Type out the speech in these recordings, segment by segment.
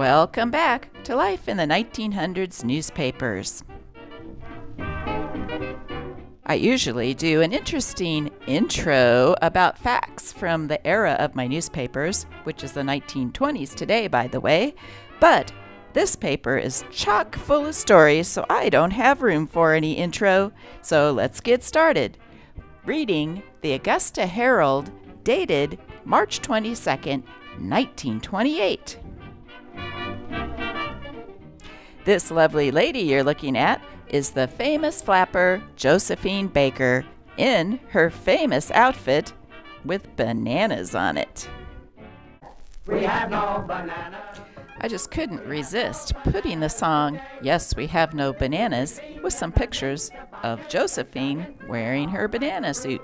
Welcome back to Life in the 1900s newspapers. I usually do an interesting intro about facts from the era of my newspapers, which is the 1920s today, by the way, but this paper is chock full of stories, so I don't have room for any intro, so let's get started. Reading the Augusta Herald, dated March 22nd, 1928. This lovely lady you're looking at is the famous flapper Josephine Baker in her famous outfit with bananas on it. We have no bananas. I just couldn't resist putting the song Yes, We Have No Bananas with some pictures of Josephine wearing her banana suit.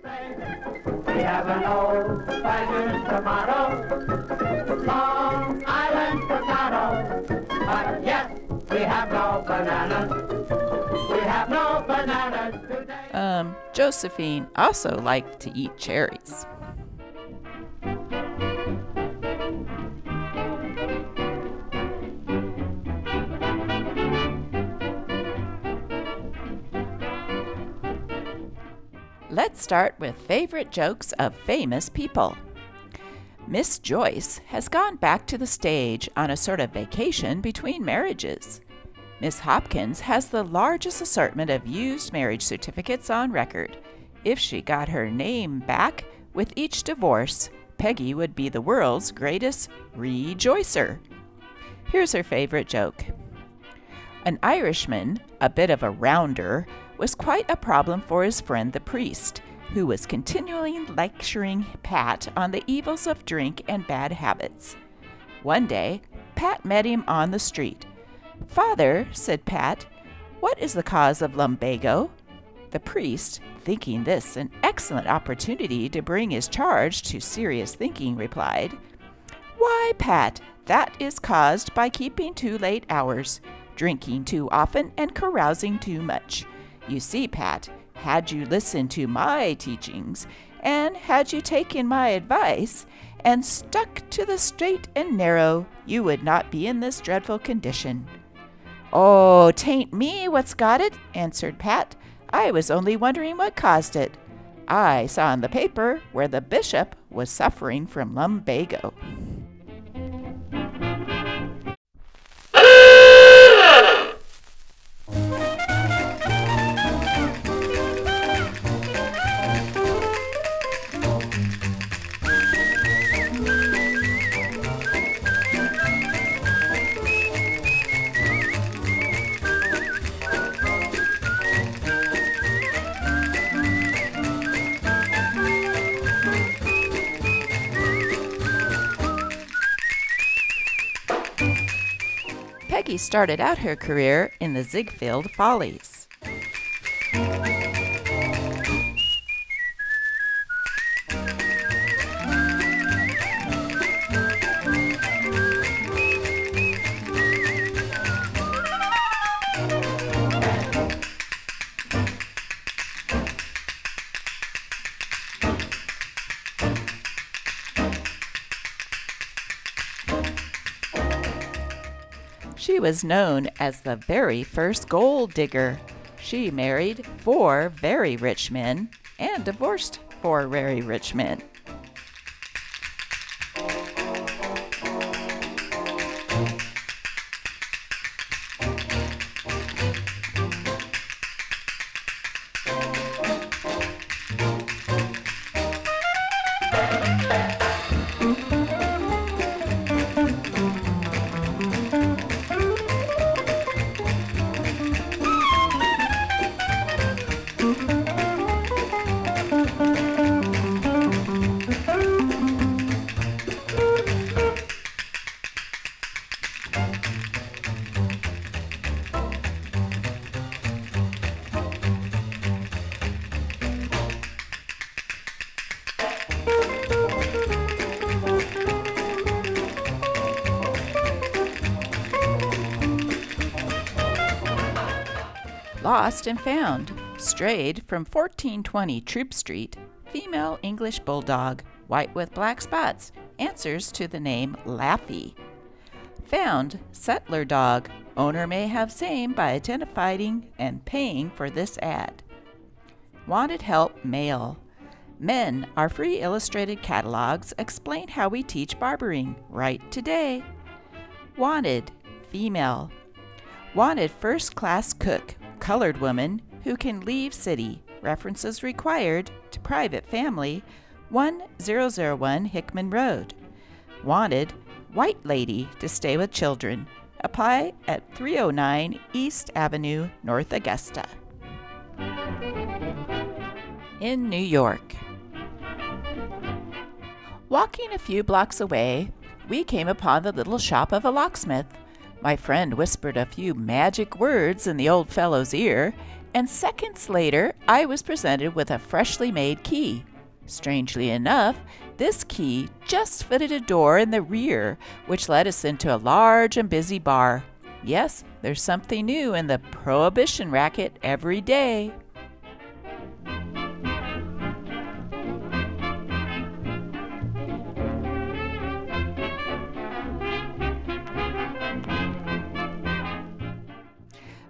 We have an old-fashioned tomato, Long Island potato, but yes, we have no bananas. We have no bananas today. Josephine also liked to eat cherries. Let's start with favorite jokes of famous people. Miss Joyce has gone back to the stage on a sort of vacation between marriages. Miss Hopkins has the largest assortment of used marriage certificates on record. If she got her name back with each divorce, Peggy would be the world's greatest rejoicer. Here's her favorite joke. An Irishman, a bit of a rounder, was quite a problem for his friend the priest, who was continually lecturing Pat on the evils of drink and bad habits. One day, Pat met him on the street. "Father," said Pat, "what is the cause of lumbago?" The priest, thinking this an excellent opportunity to bring his charge to serious thinking, replied, "Why, Pat, that is caused by keeping too late hours, drinking too often, and carousing too much. You see, Pat, had you listened to my teachings, and had you taken my advice, and stuck to the straight and narrow, you would not be in this dreadful condition." "Oh, 'tain't me what's got it," answered Pat. "I was only wondering what caused it. I saw in the paper where the bishop was suffering from lumbago." Peggy started out her career in the Ziegfeld Follies. She was known as the very first Golddigger. She married 4 very rich men and divorced 4 very rich men. Lost and found. Strayed from 1420 Troop Street. Female English Bulldog, white with black spots. Answers to the name Laffy. Found settler dog. Owner may have same by identifying and paying for this ad. Wanted help male. Men, our free illustrated catalogs explain how we teach barbering right today. Wanted female. Wanted first-class cook, colored woman who can leave city. References required to private family, 1001 Hickman Road. Wanted white lady to stay with children. Apply at 309 East Avenue, North Augusta. In New York. Walking a few blocks away, we came upon the little shop of a locksmith. My friend whispered a few magic words in the old fellow's ear, and seconds later I was presented with a freshly made key. Strangely enough, this key just fitted a door in the rear, which led us into a large and busy bar. Yes, there's something new in the prohibition racket every day.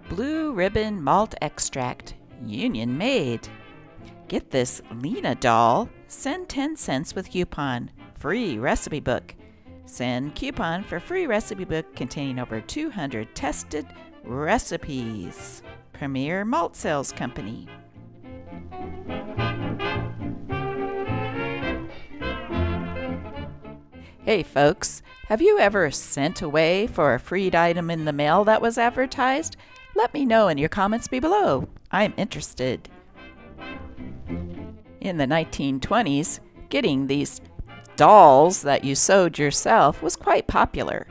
Blue Ribbon Malt Extract, Union Made. Get this Lena doll, send 10 cents with coupon, free recipe book. Send coupon for free recipe book containing over 200 tested recipes. Premier Malt Sales Company. Hey folks, have you ever sent away for a free item in the mail that was advertised? Let me know in your comments below. I'm interested. In the 1920s, getting these dolls that you sewed yourself was quite popular.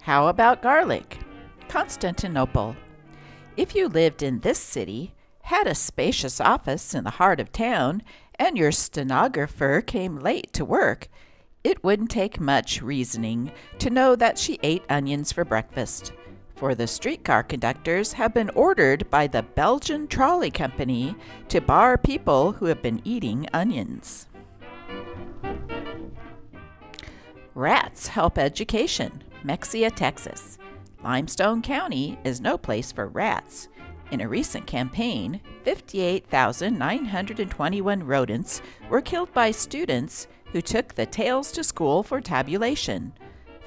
How about garlic? Constantinople. If you lived in this city, had a spacious office in the heart of town, and your stenographer came late to work, it wouldn't take much reasoning to know that she ate onions for breakfast. For the streetcar conductors have been ordered by the Belgian Trolley Company to bar people who have been eating onions. Rats help education. Mexia, Texas. Limestone County is no place for rats. In a recent campaign, 58,921 rodents were killed by students who took the tails to school for tabulation.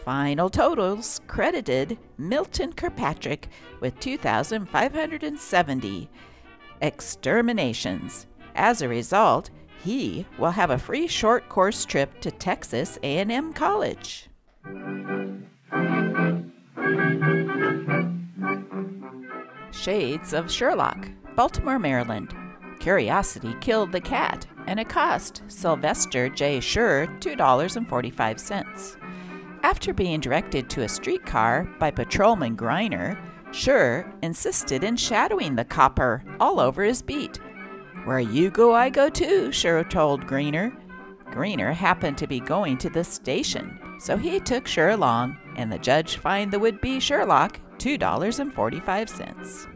Final totals credited Milton Kirkpatrick with 2,570 exterminations. As a result, he will have a free short course trip to Texas A&M College. Shades of Sherlock, Baltimore, Maryland. Curiosity killed the cat, and it cost Sylvester J. Sher $2.45. After being directed to a streetcar by Patrolman Griner, Sher insisted in shadowing the copper all over his beat. "Where you go, I go too," Sher told Griner. Griner happened to be going to the station, so he took Sher along, and the judge fined the would-be Sherlock $2.45.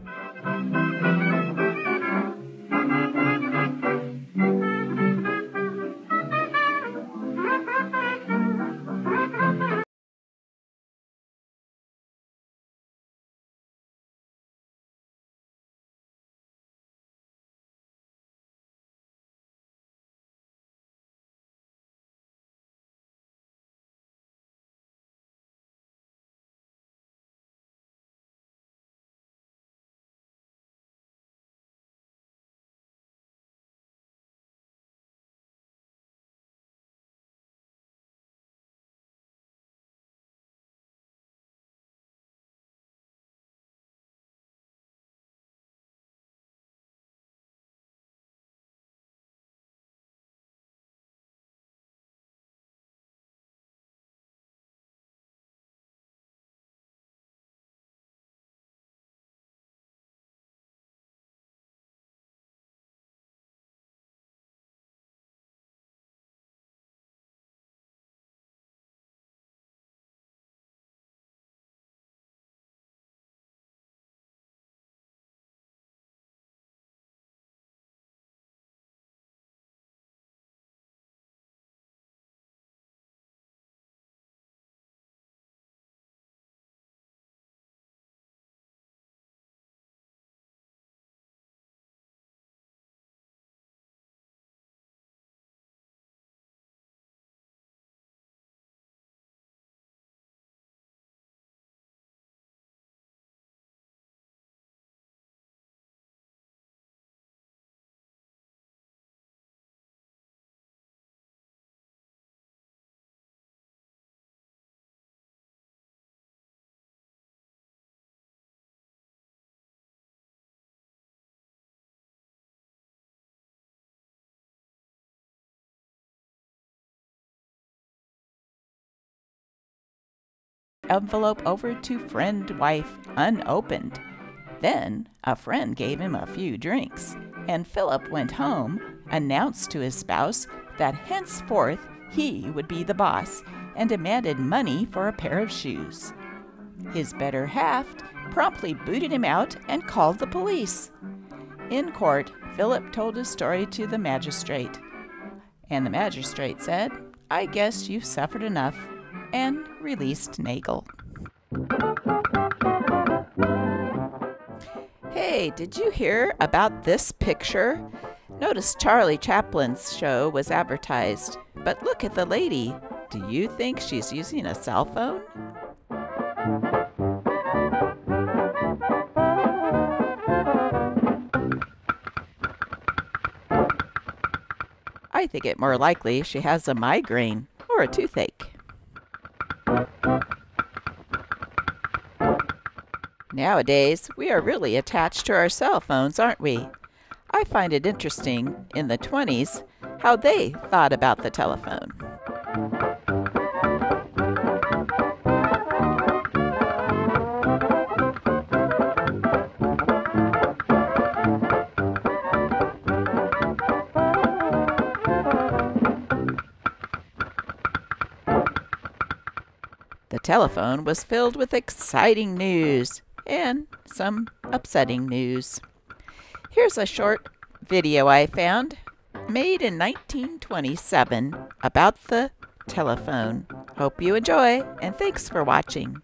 envelope over to friend wife unopened. Then a friend gave him a few drinks, and Philip went home, announced to his spouse that henceforth he would be the boss, and demanded money for a pair of shoes. His better half promptly booted him out and called the police. In court, Philip told his story to the magistrate, and the magistrate said, "I guess you've suffered enough," and released Nagel. Hey, did you hear about this picture? Notice Charlie Chaplin's show was advertised, but look at the lady. Do you think she's using a cell phone? I think it more likely she has a migraine or a toothache. Nowadays, we are really attached to our cell phones, aren't we? I find it interesting, in the 20s, how they thought about the telephone. The telephone was filled with exciting news and some upsetting news. Here's a short video I found, made in 1927, about the telephone. Hope you enjoy, and thanks for watching.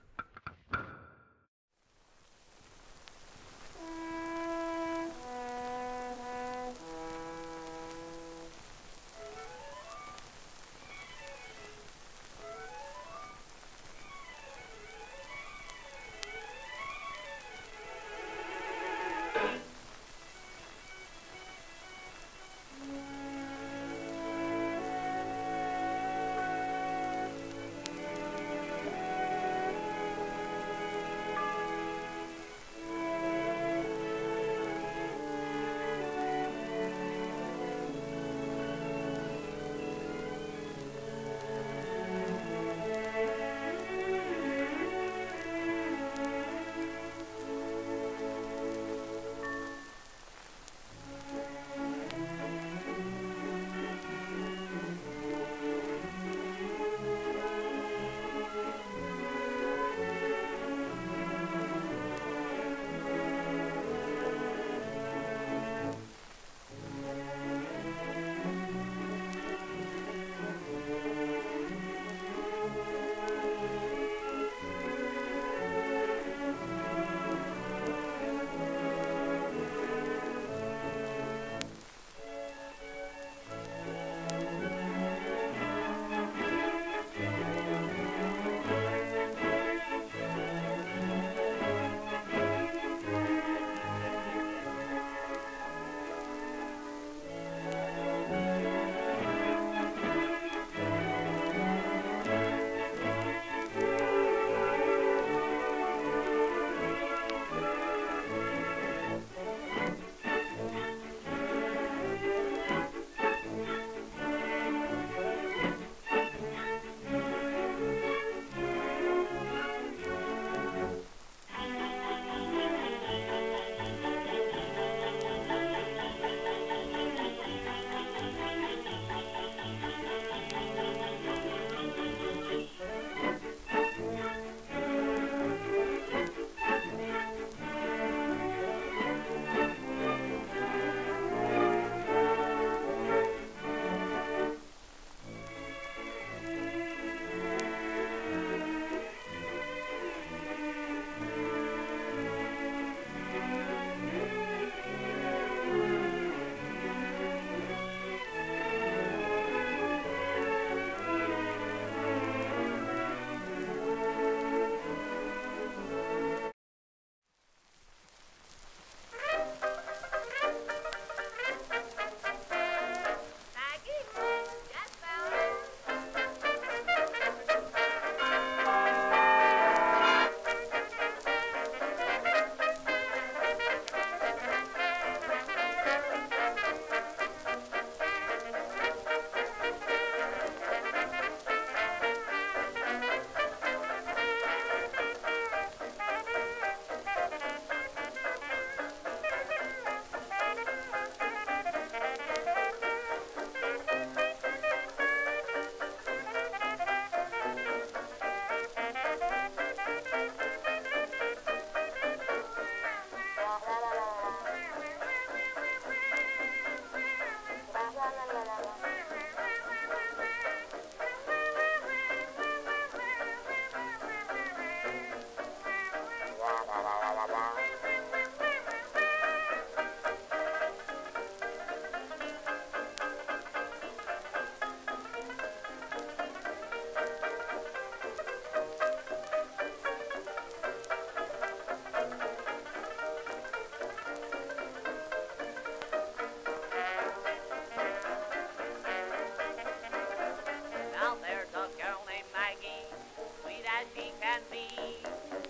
as she can be.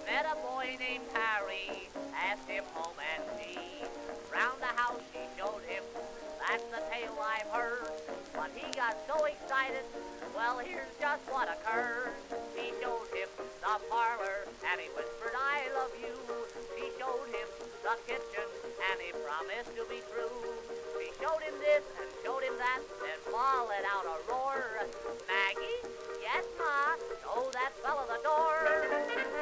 Met a boy named Harry, asked him home and tea. Round the house she showed him, that's the tale I've heard. But he got so excited, well, here's just what occurred. She showed him the parlor, and he whispered, I love you. She showed him the kitchen, and he promised to be true. She showed him this and showed him that, then Ma let out a roar. Maggie? Yes, Ma? Oh, that fella, the